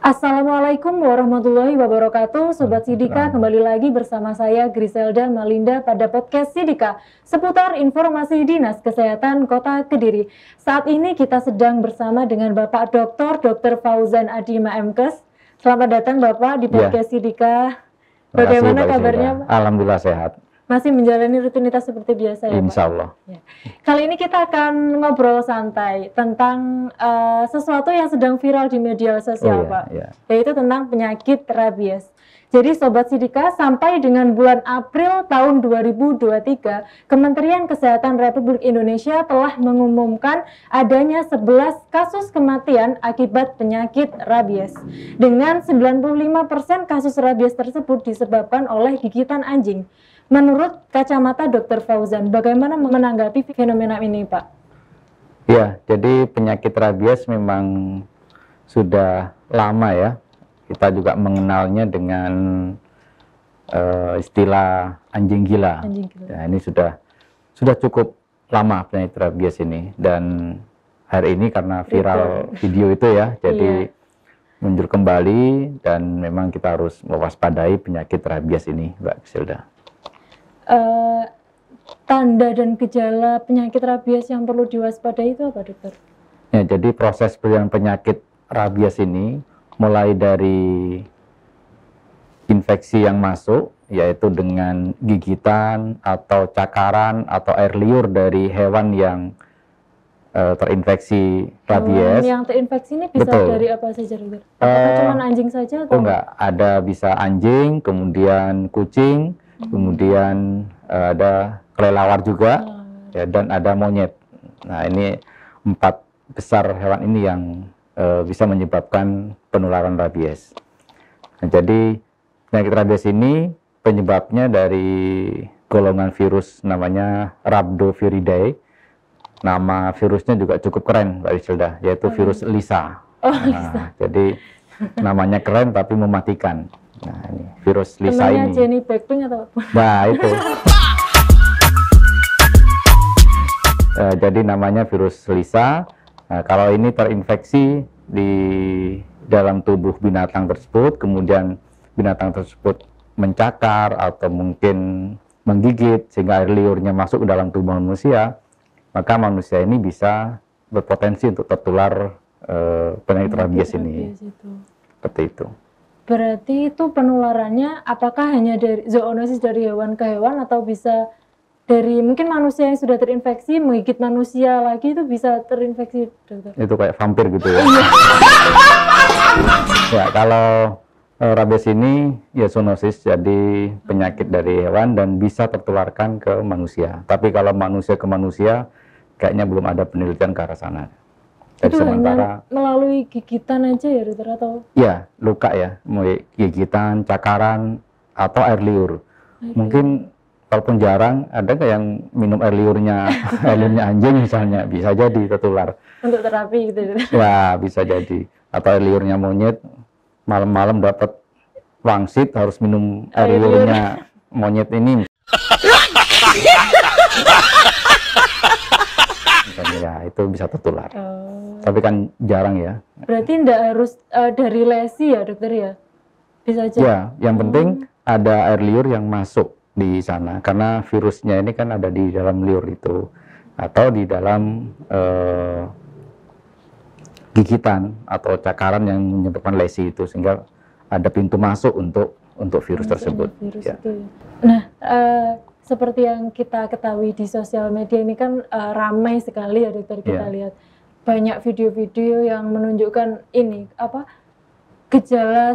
Assalamualaikum warahmatullahi wabarakatuh. Sobat Sidika, kembali lagi bersama saya Griselda Malinda pada podcast Sidika seputar informasi Dinas Kesehatan Kota Kediri. Saat ini kita sedang bersama dengan Bapak Dr. Fauzan Adi Maemkes. Selamat datang Bapak di podcast Sidika. Bagaimana kabarnya? Alhamdulillah sehat. Masih menjalani rutinitas seperti biasa ya Pak? Insya Allah. Ya. Kali ini kita akan ngobrol santai tentang sesuatu yang sedang viral di media sosial Pak, yaitu tentang penyakit rabies. Jadi Sobat Sidika, sampai dengan bulan April tahun 2023, Kementerian Kesehatan Republik Indonesia telah mengumumkan adanya 11 kasus kematian akibat penyakit rabies. Dengan 95% kasus rabies tersebut disebabkan oleh gigitan anjing. Menurut kacamata Dr. Fauzan, bagaimana menanggapi fenomena ini, Pak? Ya, jadi penyakit rabies memang sudah lama ya. Kita juga mengenalnya dengan istilah anjing gila. Anjing gila. Ya, ini sudah cukup lama penyakit rabies ini, dan hari ini karena viral video itu ya, jadi muncul kembali, dan memang kita harus mewaspadai penyakit rabies ini, Mbak Griselda. Tanda dan gejala penyakit rabies yang perlu diwaspadai itu apa, dokter? Ya, jadi proses penyakit rabies ini mulai dari infeksi yang masuk, yaitu dengan gigitan atau cakaran atau air liur dari hewan yang terinfeksi rabies. Yang terinfeksi ini bisa dari apa saja, dokter? Apakah cuma anjing saja? Atau? Oh enggak, ada bisa anjing, kemudian kucing, kemudian ada kelelawar juga, ya, dan ada monyet. Nah, ini 4 besar hewan ini yang bisa menyebabkan penularan rabies. Nah, jadi penyakit rabies ini penyebabnya dari golongan virus namanya Rhabdoviridae. Nama virusnya juga cukup keren, Mbak Griselda, yaitu virus Lisa. Nah, jadi namanya keren tapi mematikan. Nah, ini virus Lisa ini. Jenny Blackpink atau apa? Nah, itu. Jadi namanya virus Lisa. Nah, kalau ini terinfeksi di dalam tubuh binatang tersebut, kemudian binatang tersebut mencakar atau mungkin menggigit sehingga air liurnya masuk ke dalam tubuh manusia, maka manusia ini bisa berpotensi untuk tertular penyakit rabies ini. Seperti itu. Berarti itu penularannya apakah hanya dari zoonosis dari hewan ke hewan, atau bisa dari mungkin manusia yang sudah terinfeksi menggigit manusia lagi, itu bisa terinfeksi, dokter? Itu kayak vampir gitu ya. Ya, kalau rabies ini ya zoonosis, jadi penyakit dari hewan dan bisa tertularkan ke manusia. Tapi kalau manusia ke manusia kayaknya belum ada penelitian ke arah sana. Jadi itu sementara hanya melalui gigitan aja ya, dokter, atau? Ya, luka ya, mulai gigitan, cakaran, atau air liur. Mungkin walaupun jarang, ada nggak yang minum air liurnya anjing misalnya, bisa jadi tertular. Untuk terapi gitu. Ya, bisa jadi. Atau air liurnya monyet, malam-malam dapat wangsit, harus minum air liurnya monyet ini. Ya, itu bisa tertular. Tapi kan jarang ya. Berarti tidak harus dari lesi ya, dokter ya? Bisa aja. Ya, yang penting ada air liur yang masuk di sana, karena virusnya ini kan ada di dalam liur itu, atau di dalam gigitan atau cakaran yang menyebabkan lesi itu, sehingga ada pintu masuk untuk virus tersebut. Virus itu ya. Nah, seperti yang kita ketahui di sosial media ini kan ramai sekali ya, dokter, kita lihat banyak video-video yang menunjukkan ini gejala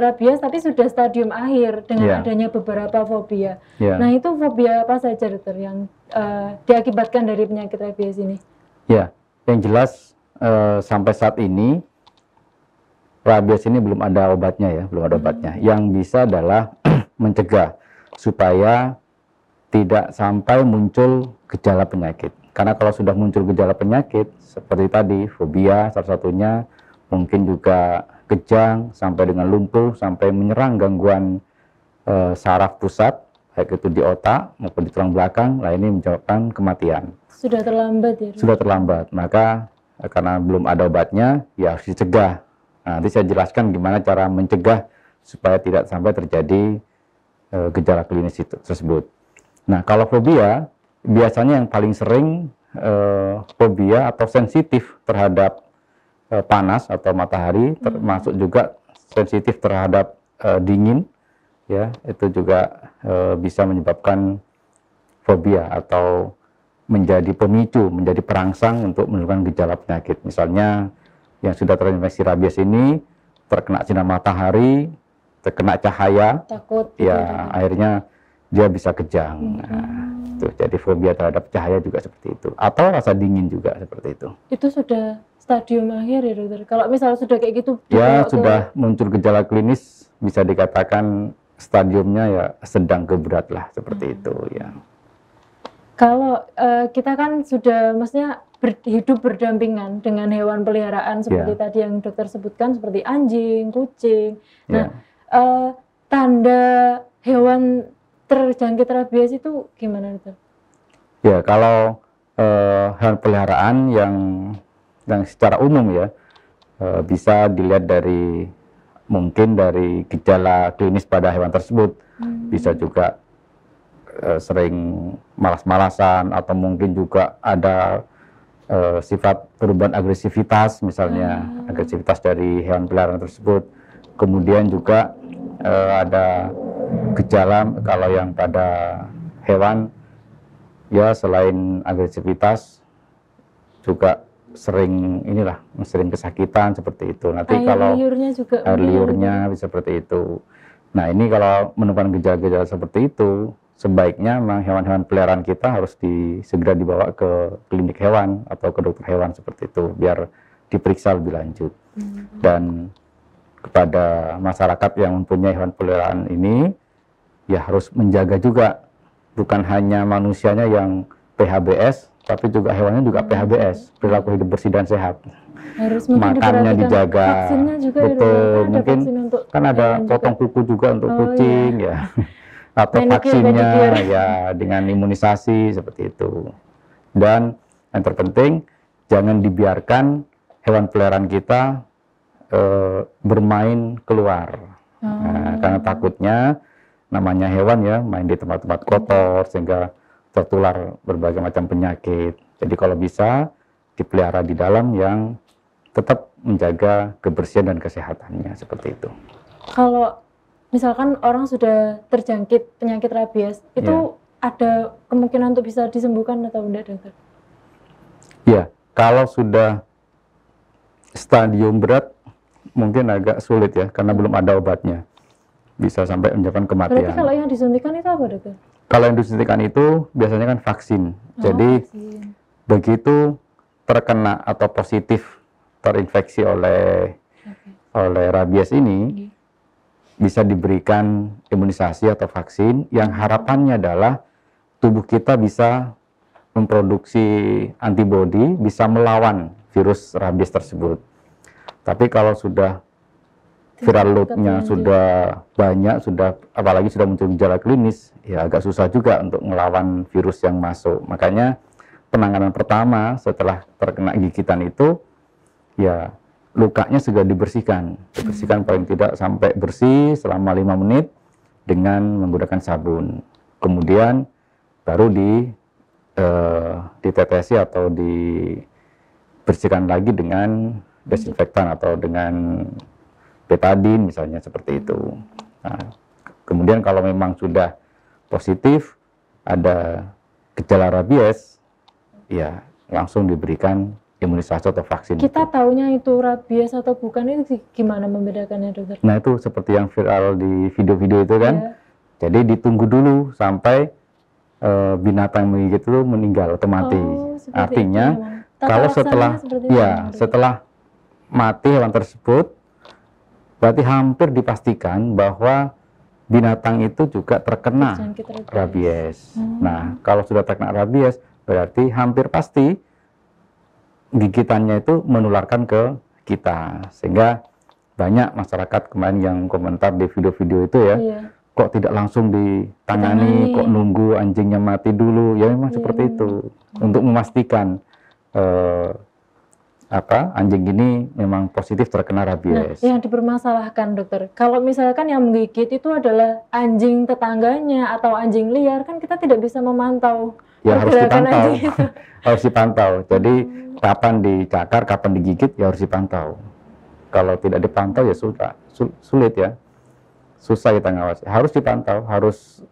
rabies tapi sudah stadium akhir dengan adanya beberapa fobia. Nah, itu fobia apa saja, dokter, yang diakibatkan dari penyakit rabies ini? Ya, yang jelas sampai saat ini rabies ini belum ada obatnya ya, belum ada obatnya. Yang bisa adalah mencegah supaya tidak sampai muncul gejala penyakit. Karena kalau sudah muncul gejala penyakit, seperti tadi, fobia salah satunya, mungkin juga kejang, sampai dengan lumpuh, sampai menyerang gangguan saraf pusat, baik itu di otak maupun di tulang belakang, nah ini menyebabkan kematian. Sudah terlambat ya? Sudah terlambat, maka karena belum ada obatnya, ya harus dicegah Nah, nanti saya jelaskan gimana cara mencegah supaya tidak sampai terjadi gejala klinis itu tersebut. Nah, kalau fobia, biasanya yang paling sering fobia atau sensitif terhadap panas atau matahari, termasuk juga sensitif terhadap dingin, ya, itu juga bisa menyebabkan fobia atau menjadi pemicu, menjadi perangsang untuk menimbulkan gejala penyakit. Misalnya yang sudah terinfeksi rabies ini terkena sinar matahari, terkena cahaya, takut ya akhirnya dia bisa kejang. Nah, itu jadi fobia terhadap cahaya juga seperti itu, atau rasa dingin juga seperti itu. Itu sudah stadium akhir ya dokter? Kalau misalnya sudah kayak gitu, ya sudah muncul gejala klinis, bisa dikatakan stadiumnya ya sedang ke berat lah, seperti itu ya. Kalau kita kan sudah maksudnya hidup berdampingan dengan hewan peliharaan seperti tadi yang dokter sebutkan, seperti anjing, kucing. Nah, tanda hewan terjangkit rabies itu gimana dokter? Ya, kalau hewan peliharaan yang secara umum ya bisa dilihat dari mungkin dari gejala klinis pada hewan tersebut, bisa juga sering malas-malasan, atau mungkin juga ada sifat perubahan agresivitas, misalnya agresivitas dari hewan peliharaan tersebut. Kemudian juga ada gejala kalau yang pada hewan ya selain agresivitas juga sering sering kesakitan seperti itu. Nanti kalau liurnya juga air liurnya bisa seperti itu. Nah, ini kalau menemukan gejala-gejala seperti itu, sebaiknya memang hewan-hewan peliharaan kita harus segera dibawa ke klinik hewan atau ke dokter hewan seperti itu, biar diperiksa lebih lanjut. Dan kepada masyarakat yang mempunyai hewan peliharaan ini, ya harus menjaga juga, bukan hanya manusianya yang PHBS, tapi juga hewannya juga PHBS, perilaku hidup bersih dan sehat. Harus makannya dijaga, juga betul. Ada mungkin kan ada potong kuku juga untuk kucing ya, atau vaksinnya ya dengan imunisasi seperti itu. Dan yang terpenting jangan dibiarkan hewan peliharaan kita bermain keluar, karena takutnya namanya hewan ya main di tempat-tempat kotor sehingga tertular berbagai macam penyakit. Jadi kalau bisa dipelihara di dalam yang tetap menjaga kebersihan dan kesehatannya, seperti itu. Kalau misalkan orang sudah terjangkit penyakit rabies, itu ada kemungkinan untuk bisa disembuhkan atau tidak, dokter? Ya, kalau sudah stadium berat mungkin agak sulit ya, karena belum ada obatnya. Bisa sampai menyebabkan kematian. Berarti kalau yang disuntikan itu apa, dokter? Kalau yang disuntikan itu biasanya kan vaksin. Jadi vaksin. Begitu terkena atau positif terinfeksi oleh rabies ini, bisa diberikan imunisasi atau vaksin yang harapannya adalah tubuh kita bisa memproduksi antibodi, bisa melawan virus rabies tersebut. Tapi kalau sudah viral load-nya sudah banyak, apalagi sudah muncul gejala klinis, ya agak susah juga untuk melawan virus yang masuk. Makanya penanganan pertama setelah terkena gigitan itu, ya lukanya segera dibersihkan. Dibersihkan paling tidak sampai bersih selama 5 menit dengan menggunakan sabun. Kemudian baru ditetesi atau dibersihkan lagi dengan desinfektan atau dengan betadin misalnya, seperti itu. Nah, kemudian kalau memang sudah positif ada gejala rabies, ya langsung diberikan imunisasi atau vaksin. Kita taunya itu rabies atau bukan itu gimana membedakannya, dokter? Nah, itu seperti yang viral di video-video itu kan. Jadi ditunggu dulu sampai binatang menggigit itu meninggal atau mati. Artinya kalau setelah mati hewan tersebut, berarti hampir dipastikan bahwa binatang itu juga terkena rabies. Nah, kalau sudah terkena rabies, berarti hampir pasti gigitannya itu menularkan ke kita. Sehingga banyak masyarakat kemarin yang komentar di video-video itu ya, kok tidak langsung ditangani, kok nunggu anjingnya mati dulu. Ya memang seperti itu, untuk memastikan anjing ini memang positif terkena rabies. Nah, yang dipermasalahkan dokter, kalau misalkan yang menggigit itu adalah anjing tetangganya atau anjing liar, kan kita tidak bisa memantau. Ya harus dipantau, harus dipantau. Jadi kapan dicakar, kapan digigit ya harus dipantau. Kalau tidak dipantau ya sulit ya, susah kita ngawasi. Harus dipantau, harus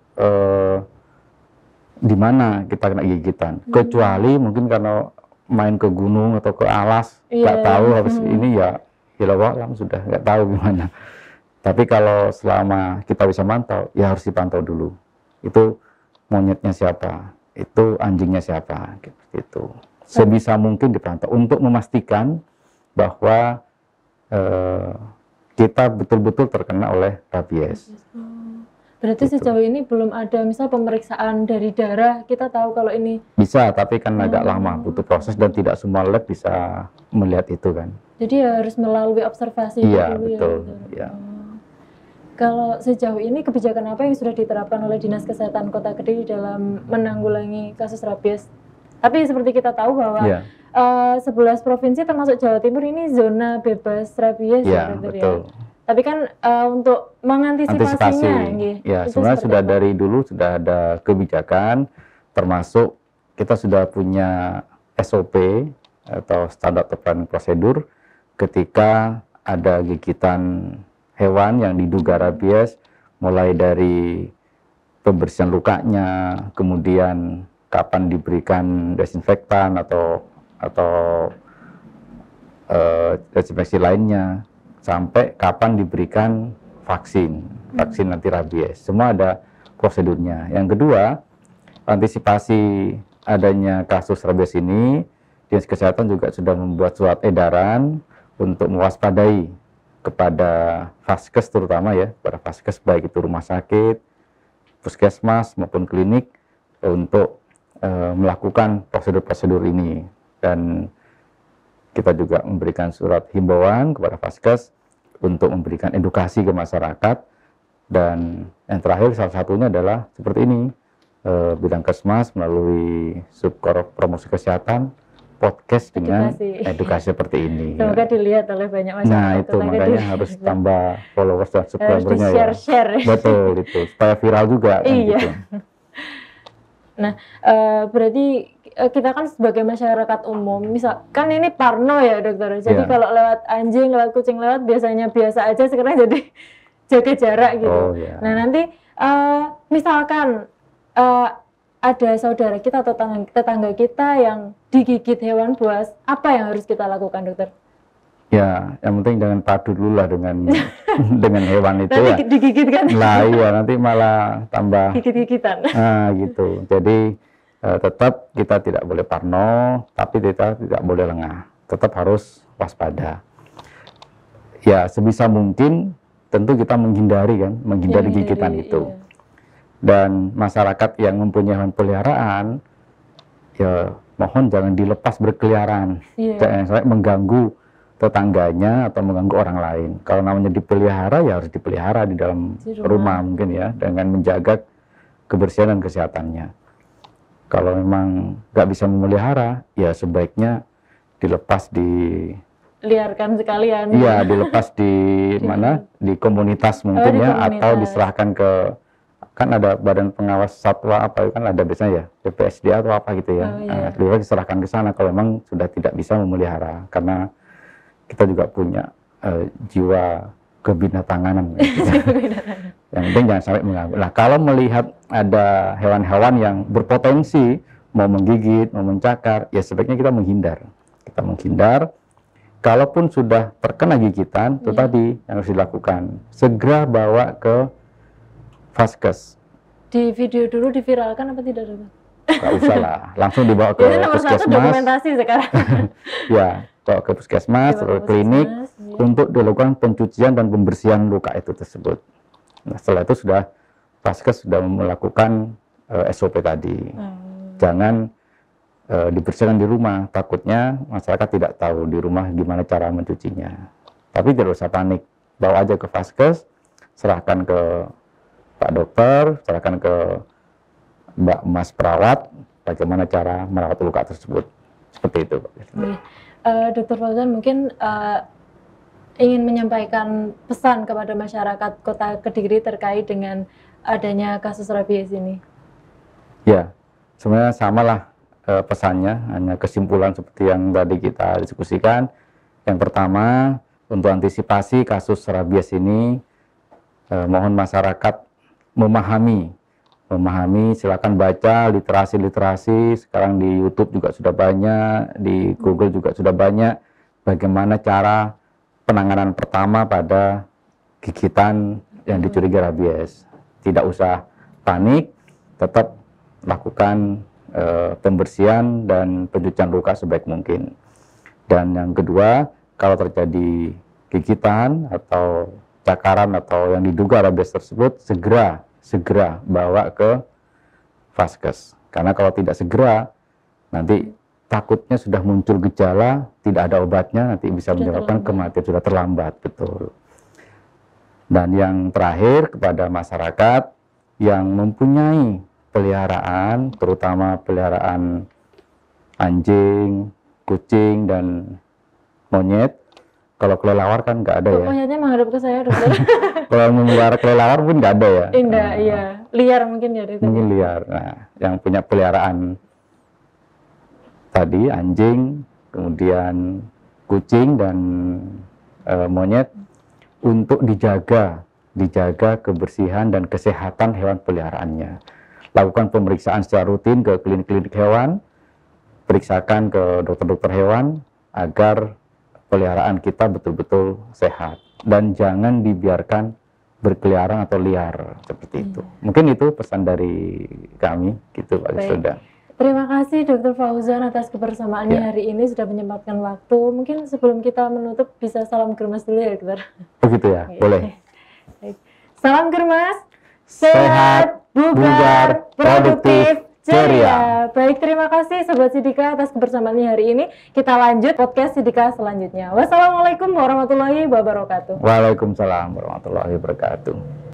di mana kita kena gigitan. Kecuali mungkin karena main ke gunung atau ke alas, nggak tahu habis ini ya alam sudah nggak tahu gimana. Tapi kalau selama kita bisa mantau, ya harus dipantau dulu. Itu monyetnya siapa, itu anjingnya siapa, gitu. Sebisa mungkin dipantau untuk memastikan bahwa kita betul-betul terkena oleh rabies. Berarti gitu. Sejauh ini belum ada misal pemeriksaan dari darah, kita tahu kalau ini bisa, tapi kan agak lama, butuh proses dan tidak semua lab bisa melihat itu kan. Jadi ya harus melalui observasi dulu betul, ya. Kalau sejauh ini kebijakan apa yang sudah diterapkan oleh Dinas Kesehatan Kota Kediri dalam menanggulangi kasus rabies? Tapi seperti kita tahu bahwa 11 provinsi termasuk Jawa Timur ini zona bebas rabies ya, betul. Tapi kan untuk mengantisipasinya, ya sebenarnya sudah apa? Dari dulu sudah ada kebijakan, termasuk kita sudah punya SOP atau standar operating prosedur ketika ada gigitan hewan yang diduga rabies, mulai dari pembersihan lukanya, kemudian kapan diberikan desinfektan atau desinfeksi lainnya, sampai kapan diberikan vaksin anti rabies. Semua ada prosedurnya. Yang kedua, antisipasi adanya kasus rabies ini, Dinas Kesehatan juga sudah membuat surat edaran untuk mewaspadai kepada vaskes terutama ya, pada vaskes baik itu rumah sakit, puskesmas maupun klinik untuk melakukan prosedur-prosedur ini. Dan kita juga memberikan surat himbauan kepada vaskes untuk memberikan edukasi ke masyarakat. Dan yang terakhir salah satunya adalah seperti ini, bidang Kesmas melalui Subkor Promosi Kesehatan podcast dengan edukasi seperti ini. Semoga dilihat oleh banyak masyarakat. Nah itu makanya harus tambah followers dan subscribernya ya. Share. Betul itu supaya viral juga. Kan, iya. Gitu. Nah berarti kita kan sebagai masyarakat umum, misalkan ini parno ya dokter. Jadi kalau lewat anjing, lewat kucing lewat biasanya biasa aja, sekarang jadi jaga jarak gitu. Nah nanti misalkan ada saudara kita atau tetangga kita yang digigit hewan buas, apa yang harus kita lakukan dokter? Ya, yang penting jangan padu dulu lah dengan dengan hewan itu nanti ya. Digigit kan? Lah iya, nanti malah tambah gigit-gigitan. Nah gitu. Jadi tetap kita tidak boleh parno, tapi kita tidak boleh lengah. Tetap harus waspada. Ya sebisa mungkin tentu kita menghindari gigitan itu. Iya. Dan masyarakat yang mempunyai hewan peliharaan, ya mohon jangan dilepas berkeliaran, jangan sampai mengganggu tetangganya atau mengganggu orang lain. Kalau namanya dipelihara ya harus dipelihara di dalam rumah mungkin ya, dengan menjaga kebersihan dan kesehatannya. Kalau memang nggak bisa memelihara, ya sebaiknya dilepas liarkan sekalian. Iya, dilepas di mana? Di komunitas mungkin atau diserahkan ke, kan ada badan pengawas satwa apa kan ada biasanya ya, BPSDA atau apa gitu ya. Nah, diserahkan ke sana kalau memang sudah tidak bisa memelihara, karena kita juga punya jiwa kebinatanganan. Gitu. Yang penting jangan sampai mengganggu. Nah, kalau melihat ada hewan-hewan yang berpotensi mau menggigit, mau mencakar, ya sebaiknya kita menghindar. Kita menghindar. Kalaupun sudah terkena gigitan, itu tadi yang harus dilakukan. Segera bawa ke vaskes. Di video dulu diviralkan apa tidak dokter? Nggak usah lah, langsung dibawa ke puskesmas. Dokumentasi sekarang. Ya, bawa ke puskesmas, ke klinik untuk dilakukan pencucian dan pembersihan luka itu tersebut. Nah, setelah itu sudah vaskes sudah melakukan SOP tadi. Jangan dibersihkan di rumah, takutnya masyarakat tidak tahu di rumah gimana cara mencucinya. Tapi tidak usah panik, bawa aja ke vaskes, serahkan ke Pak Dokter, serahkan ke Mbak Mas perawat, bagaimana cara merawat luka tersebut. Seperti itu. Dr. Fauzan mungkin ingin menyampaikan pesan kepada masyarakat Kota Kediri terkait dengan adanya kasus rabies ini. Ya, sebenarnya samalah pesannya, hanya kesimpulan seperti yang tadi kita diskusikan. Yang pertama, untuk antisipasi kasus rabies ini, mohon masyarakat memahami, silakan baca literasi, sekarang di YouTube juga sudah banyak, di Google juga sudah banyak, bagaimana cara penanganan pertama pada gigitan yang dicurigai rabies. Tidak usah panik, tetap lakukan pembersihan dan pencucian luka sebaik mungkin. Dan yang kedua, kalau terjadi gigitan atau cakaran atau yang diduga rabies tersebut, segera bawa ke vaskes. Karena kalau tidak segera, nanti takutnya sudah muncul gejala, tidak ada obatnya, nanti bisa menyebabkan kematian, sudah terlambat, betul. Dan yang terakhir, kepada masyarakat yang mempunyai peliharaan, terutama peliharaan anjing, kucing, dan monyet. Kalau kelelawar kan nggak ada ya. Monyetnya menghadap ke saya, dokter. Kalau memelihara kelelawar pun nggak ada ya. Enggak, iya. Liar mungkin ya. Mungkin liar. Nah, yang punya peliharaan tadi anjing, kemudian kucing dan monyet, untuk dijaga kebersihan dan kesehatan hewan peliharaannya. Lakukan pemeriksaan secara rutin ke klinik-klinik hewan, periksakan ke dokter-dokter hewan agar peliharaan kita betul-betul sehat dan jangan dibiarkan berkeliaran atau liar seperti itu. Mungkin itu pesan dari kami, gitu Pak Suda. Terima kasih Dr. Fauzan atas kebersamaannya hari ini, sudah menyempatkan waktu. Mungkin sebelum kita menutup bisa salam germas dulu ya, dokter. Begitu ya, boleh. Salam germas, sehat, bugar, produktif, ceria. Baik, terima kasih Sobat Sidika atas kebersamaannya hari ini. Kita lanjut podcast Sidika selanjutnya. Wassalamualaikum warahmatullahi wabarakatuh. Waalaikumsalam warahmatullahi wabarakatuh.